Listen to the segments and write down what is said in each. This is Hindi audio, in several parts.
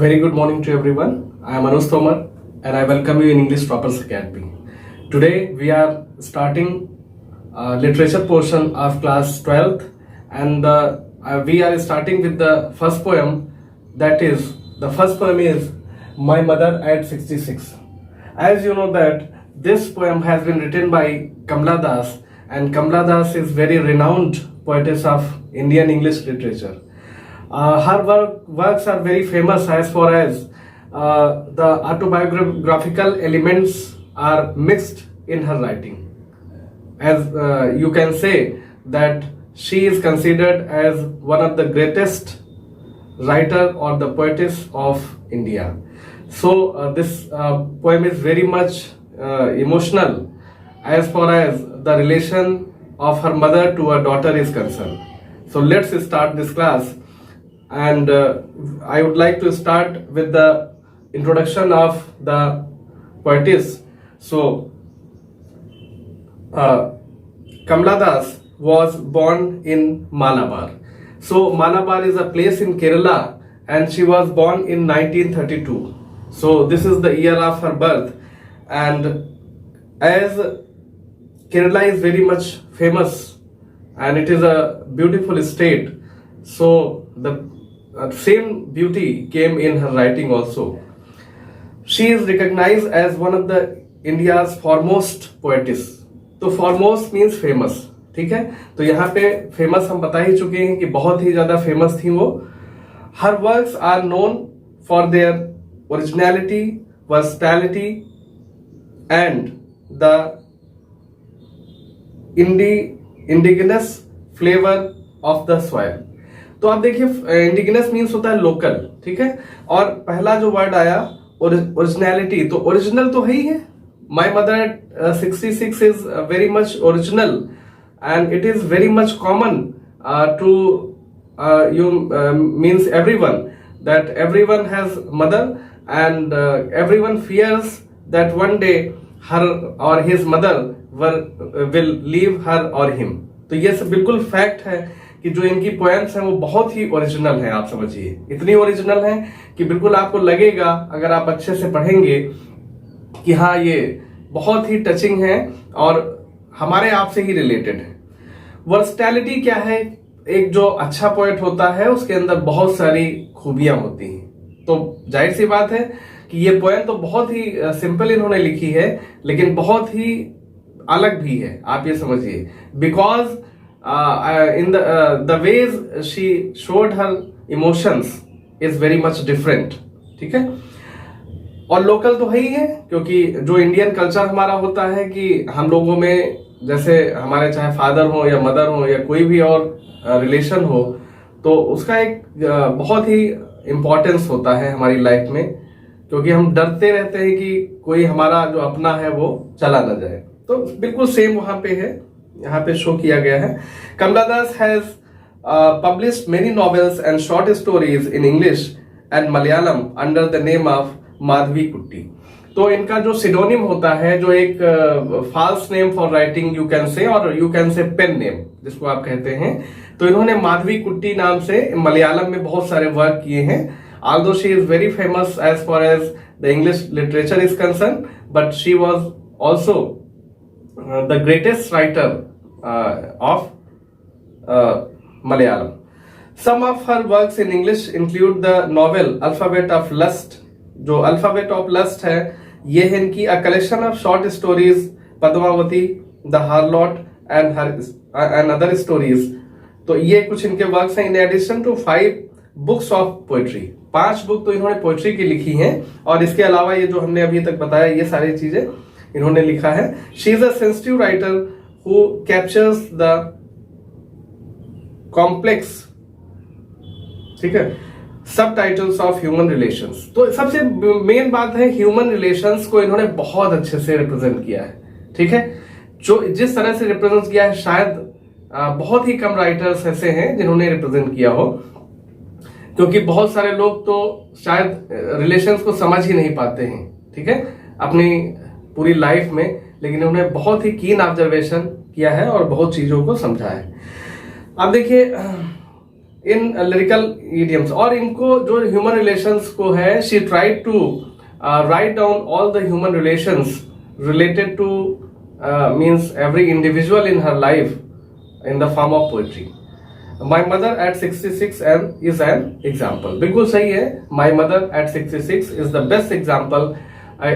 Very good morning to everyone. I am Anush Tomar and I welcome you in English Toppers Academy. Today we are starting literature portion of class 12th and we are starting with the first poem. That is, the first poem is My Mother at 66. As you know that this poem has been written by Kamala Das, and Kamala Das is very renowned poetess of Indian English literature. Her works are very famous as far as the autobiographical elements are mixed in her writing. As you can say that she is considered as one of the greatest writer or the poetess of India. So this poem is very much emotional as far as the relation of her mother to her daughter is concerned. So let's start this class. And I would like to start with the introduction of the poetess. So, Kamala Das was born in Malabar. So, Malabar is a place in Kerala and she was born in 1932. So, this is the year of her birth. And as Kerala is very much famous and it is a beautiful state, so the same beauty came in her writing also. She is recognized as one of the India's foremost poetess. तो foremost means famous, ठीक है? तो यहाँ पे famous हम बता ही चुके हैं कि बहुत ही ज़्यादा famous थी वो. Her works are known for their originality, versatility, and the indigenous flavor of the soil. तो आप देखिए इंडिजिनस मीन्स होता है लोकल, ठीक है. और पहला जो वर्ड आया ओरिजिनलिटी, तो ओरिजिनल तो है ही है. My mother 66 is very much original and it is very much common to you means everyone, that everyone has mother and everyone fears that one day her or his mother will leave her or him. तो ये सब बिल्कुल फैक्ट है कि जो इनकी पोएम्स हैं वो बहुत ही ओरिजिनल हैं. आप समझिए इतनी ओरिजिनल हैं कि बिल्कुल आपको लगेगा अगर आप अच्छे से पढ़ेंगे कि हाँ ये बहुत ही टचिंग है और हमारे आप से ही रिलेटेड है. वर्सटैलिटी क्या है? एक जो अच्छा पोएट होता है उसके अंदर बहुत सारी खूबियां होती हैं. तो जाहिर सी बात है कि ये पोएम तो बहुत ही सिंपल इन्होंने लिखी है लेकिन बहुत ही अलग भी है. आप ये समझिए because in the ways she showed her emotions is very much different, ठीक है. और लोकल तो है ही है क्योंकि जो इंडियन कल्चर हमारा होता है कि हम लोगों में जैसे हमारे चाहे फादर हो या मदर हो या कोई भी और रिलेशन हो तो उसका एक बहुत ही इम्पोर्टेंस होता है हमारी लाइफ में, क्योंकि हम डरते रहते हैं कि कोई हमारा जो अपना है वो चला ना जाए. तो बिल्कुल सेम वहां पे है, यहाँ पे शो किया गया है. Kamala Das has published many novels and short stories in English and Malayalam under the name of Madhavi Kutti. तो इनका जो सिडोनिम होता है, जो एक false name for writing you can say और you can say pen name जिसको आप कहते हैं, तो इन्होंने माधवी कुट्टी नाम से मलयालम में बहुत सारे वर्क किए हैं. Although she is very famous as far as the English literature is concerned, but she was also the greatest writer of Malayalam. Some of her works in English include the novel Alphabet of Lust. जो Alphabet of Lust है ये है इनकी a collection of short stories Padmavati, The Harlot and other stories. तो ये कुछ इनके वर्क्स हैं. In addition to 5 books of poetry, 5 book तो इन्होंने पोएट्री की लिखी हैं और इसके अलावा ये जो हमने अभी तक बताया ये सारी चीजें इन्होंने लिखा है. She is a sensitive writer who captures the complex, ठीक है, subtitles of human relations. तो सबसे मेन बात है ह्यूमन रिलेशंस को इन्होंने बहुत अच्छे से रिप्रेजेंट किया है, ठीक है. जो जिस तरह से रिप्रेजेंट किया है शायद बहुत ही कम राइटर्स ऐसे हैं जिन्होंने रिप्रेजेंट किया हो, क्योंकि बहुत सारे लोग तो शायद रिलेशंस को समझ ही नहीं पाते हैं, ठीक है, अपनी पूरी लाइफ में. लेकिन उन्होंने बहुत ही कीन ऑब्जर्वेशन किया है और बहुत चीजों को समझा है. अब देखिए इन लिरिकल इडियम्स, और इनको जो ह्यूमन रिलेशंस को है, she tried to write down all the human relations related to means every individual in her life in the form of poetry. My mother at 66 is an example. बिल्कुल सही है. My mother at 66 is the best example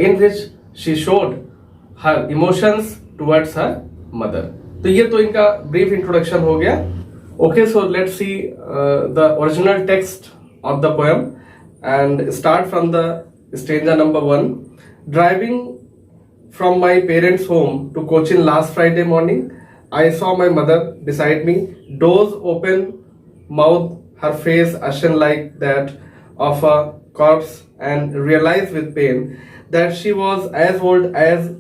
in which she showed her emotions towards her mother. तो ये तो इनका brief introduction हो गया. Okay, so let's see the original text of the poem and start from the stanza number 1. Driving from my parents' home to Cochin last Friday morning, I saw my mother beside me, doors open, mouth, her face ashen like that of a corpse, and realized with pain that she was as old as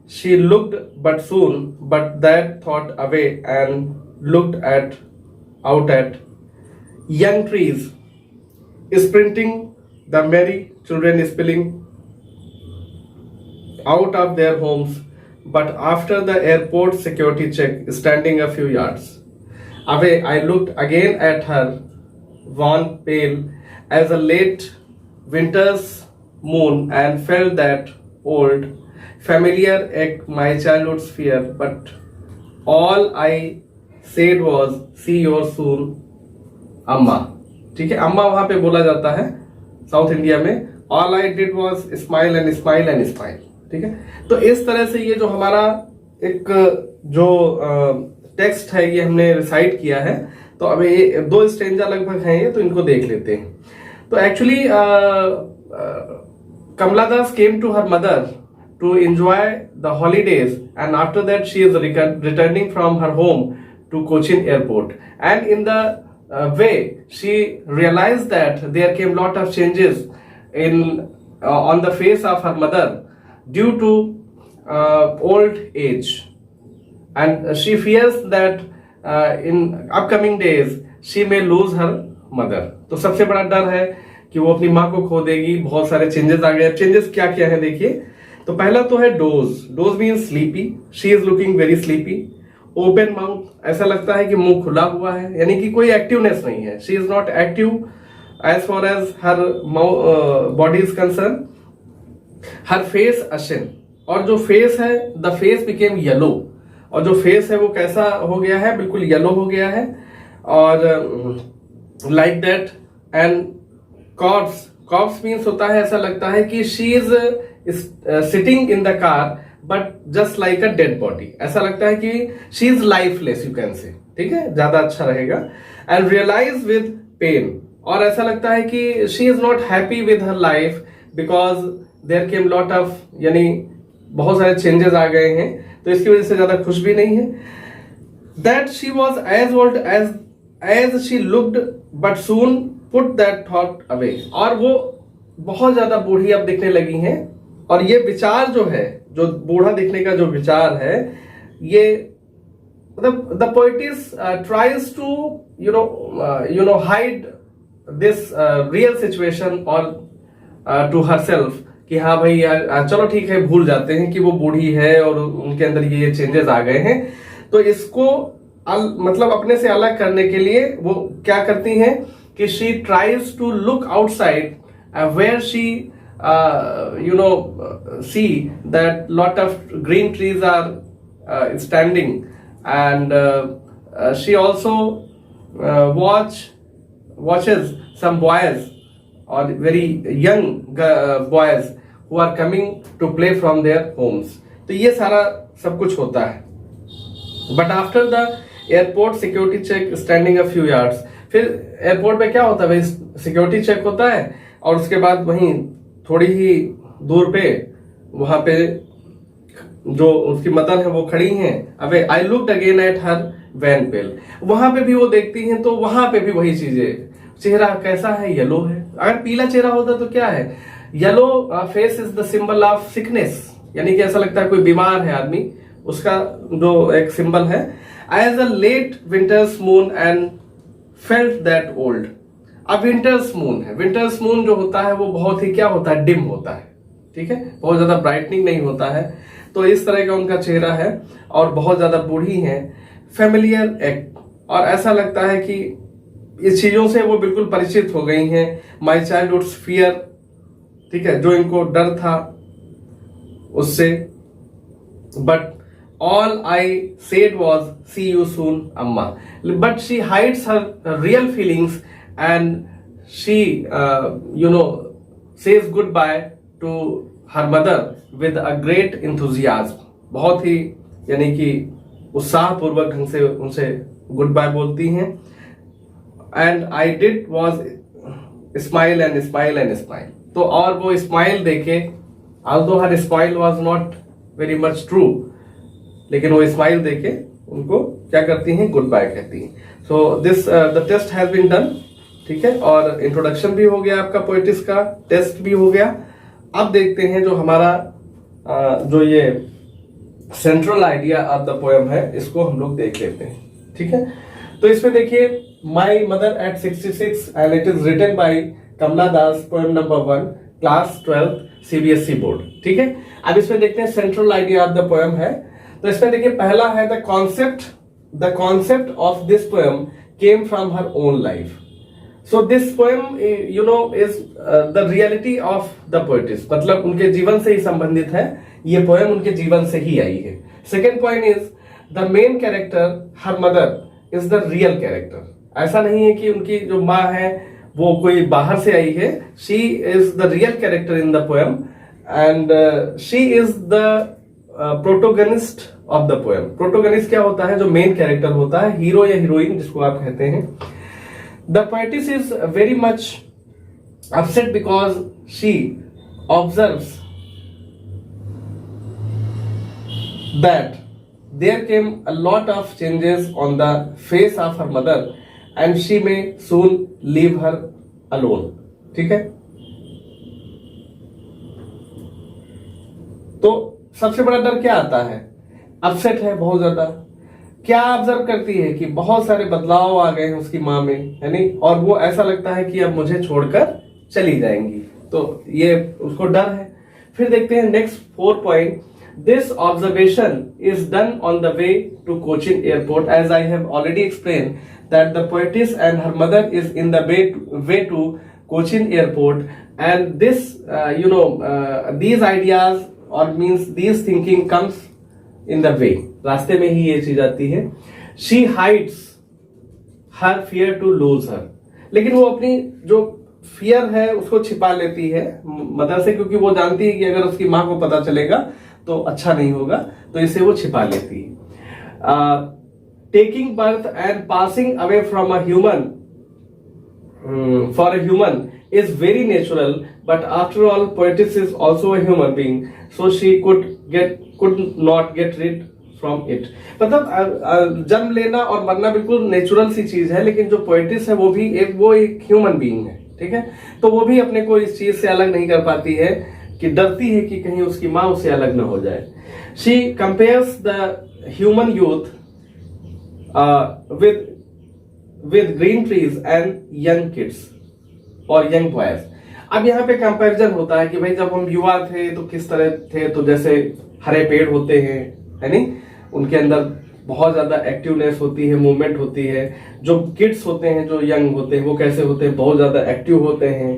she looked, but soon, but that thought away and looked out at young trees, sprinting, the merry children spilling out of their homes. But after the airport security check, standing a few yards away, I looked again at her, wan, pale as a late winter's moon, and felt that old, familiar ache, my childhood's fear. But all I said was, see you soon, अम्मा. ठीक है, अम्मा वहां पे बोला जाता है साउथ इंडिया में. All I did was smile and smile and smile. ठीक है, तो इस तरह से ये जो हमारा एक जो टेक्स्ट है ये हमने रिसाइट किया है. तो अब ये 2 स्टेंजा लगभग हैं ये, तो इनको देख लेते हैं. तो actually Kamala Das came to her mother to enjoy the holidays, and after that she is returning from her home to Cochin airport, and in the way she realise that there came lot of changes in on the face of her mother due to old age, and she fears that in upcoming days she may lose her mother. तो सबसे बड़ा डर है कि वो अपनी माँ को खो देगी. बहुत सारे चेंजेस आ गए. चेंजेस क्या क्या है देखिए. तो पहला तो है dose. Dose means sleepy. She is looking very sleepy. Open mouth, ऐसा लगता है कि मुंह खुला हुआ है, यानी कि कोई एक्टिवनेस नहीं है. She is not active as far as her body is concern. Her face अशन, और जो फेस है, द फेस बिकेम येलो, और जो फेस है वो कैसा हो गया है, बिल्कुल येलो हो गया है. और like that, and corps. Corps means होता है, ऐसा लगता है कि she is sitting in the car but just like a dead body. ऐसा लगता है कि she is lifeless, you can say. ठीक है, ज्यादा अच्छा रहेगा. एंड रियलाइज विद पेन, और ऐसा लगता है कि she is not happy with her life because there came lot of, यानी बहुत सारे चेंजेस आ गए हैं, तो इसकी वजह से ज्यादा खुश भी नहीं है. That she was as old as she looked but soon put that thought away, और वो बहुत ज्यादा बूढ़ी अब दिखने लगी हैं. और ये विचार जो है, जो बूढ़ा दिखने का जो विचार है, ये मतलब the poetess tries to you know hide this real situation और टू हरसेल्फ, कि हाँ भाई यार चलो ठीक है, भूल जाते हैं कि वो बूढ़ी है और उनके अंदर ये चेंजेस आ गए हैं. तो इसको मतलब अपने से अलग करने के लिए वो क्या करती हैं कि she tries to look outside where she see that lot of green trees are standing, and she also watches some boys or very young boys who are coming to play from their homes. तो ये सारा सब कुछ होता है. But after the airport security check standing a few yards, फिर एयरपोर्ट पे क्या होता है भाई, सिक्योरिटी चेक होता है, और उसके बाद वहीं थोड़ी ही दूर पे वहां पे जो उसकी मदर है वो खड़ी हैं. अबे I looked again at her wan pale, वहां पे भी वो देखती हैं, तो वहां पे भी वही चीजें. चेहरा कैसा है, येलो है. अगर पीला चेहरा होता तो क्या है, yellow face is the symbol of sickness, यानी कि ऐसा लगता है कोई बीमार है आदमी, उसका जो एक सिंबल है. As a late winter's moon and felt that old. अब विंटर्स मून है. विंटर्स मून जो होता है वो बहुत ही क्या होता है, डिम होता है. ठीक है, बहुत ज्यादा ब्राइटनिंग नहीं होता है. तो इस तरह का उनका चेहरा है और बहुत ज्यादा बूढ़ी है. फेमिलियर एक्ट, और ऐसा लगता है कि इस चीजों से वो बिल्कुल परिचित हो गई हैं। माई चाइल्डहुड फियर, ठीक है, जो इनको डर था उससे। But all I said was see you soon अम्मा, but she hides her real feelings and she says goodbye to her mother with a great enthusiasm. बहुत ही यानी कि उत्साहपूर्वक ढंग से उनसे गुड बाय बोलती हैं। And I did was smile and smile and smile, तो और वो स्माइल देखे, although her smile was not very much true, लेकिन वो स्माइल देके उनको क्या करती हैं, गुड बाय कहती हैं। So this the test has been done, ठीक है, और इंट्रोडक्शन भी हो गया आपका, पोएटिस का टेस्ट भी हो गया। अब देखते हैं जो हमारा जो ये central idea of the poem है, इसको हम लोग देख लेते हैं, ठीक है। तो इसमें देखिए, my mother at 66 and it is written by Kamala Das, poem number 1, class 12 CBSE board, ठीक है। अब इसमें देखते हैं central idea of the poem है। तो इसमें देखिए पहला है the concept of this poem came from her own life. So this poem is the reality of the poetess, मतलब उनके जीवन से ही संबंधित है, ये पोएम उनके जीवन से ही आई है। Second point is the main character her mother is the real character. ऐसा नहीं है कि उनकी जो माँ है वो कोई बाहर से आई है, she is the real character in the poem and she is the protagonist of the poem. Protagonist क्या होता है, जो मेन कैरेक्टर होता है, हीरो या हीरोइन जिसको आप कहते हैं। The poetess is very much upset because she observes that there came a lot of changes on the face of her mother and she may soon leave her alone, ठीक है। तो सबसे बड़ा डर क्या आता है, अपसेट है बहुत ज्यादा। क्या ऑब्जर्व करती है कि बहुत सारे बदलाव आ गए हैं उसकी माँ में, है नहीं, और वो ऐसा लगता है कि अब मुझे छोड़कर चली जाएंगी, तो ये उसको डर है। फिर देखते हैं next 4 point. This observation is done on the way to Cochin Airport, as I have already explained that the poetess and her mother is in the way to Cochin Airport, and this these ideas or means these thinking comes in the way, रास्ते में ही ये चीज आती है। She hides her fear to lose her, लेकिन वो अपनी जो फियर है उसको छिपा लेती है मदर से, क्योंकि वो जानती है कि अगर उसकी माँ को पता चलेगा तो अच्छा नहीं होगा, तो इसे वो छिपा लेती है। Taking birth and passing away from a human for a human is very natural, but after all poetess is also a human being, so she could not get rid from it. मतलब जन्म लेना और मरना बिल्कुल नेचुरल सी चीज है, लेकिन जो पोएटिस है वो भी एक ह्यूमन बीइंग है, ठीक है। तो वो भी अपने को इस चीज से अलग नहीं कर पाती है कि डरती है कि कहीं उसकी माँ उससे अलग न हो जाए। She compares the human youth with green trees and young kids और यंग बॉयज। अब यहाँ पे कंपैरिजन होता है कि भाई जब हम युवा थे तो किस तरह थे, तो जैसे हरे पेड़ होते हैं, है नहीं, उनके अंदर बहुत ज्यादा एक्टिवनेस होती है, मूवमेंट होती है। जो किड्स होते हैं, जो यंग होते हैं, वो कैसे होते हैं, बहुत ज्यादा एक्टिव होते हैं,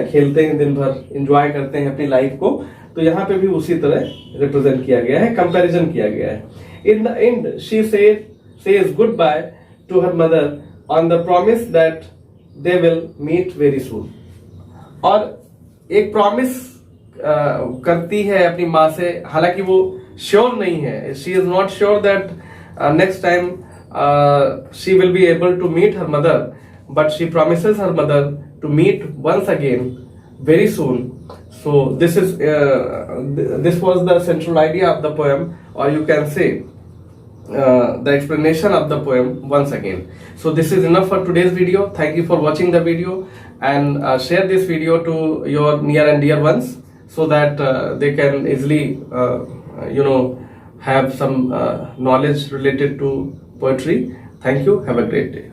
खेलते हैं दिन भर, एंजॉय करते हैं अपनी लाइफ को। तो यहाँ पे भी उसी तरह रिप्रेजेंट किया गया है, कंपैरिजन किया गया है। In the end she says goodbye to her mother on the promise that they will meet very soon. और एक प्रॉमिस करती है अपनी माँ से, हालांकि वो श्योर नहीं है, she is not sure that next time she will be able to meet her mother, but she promises her mother to meet once again very soon. So this was the central idea of the poem, or you can say the explanation of the poem once again. So this is enough for today's video. Thank you for watching the video, and share this video to your near and dear ones so that they can easily have some knowledge related to poetry. Thank you. Have a great day.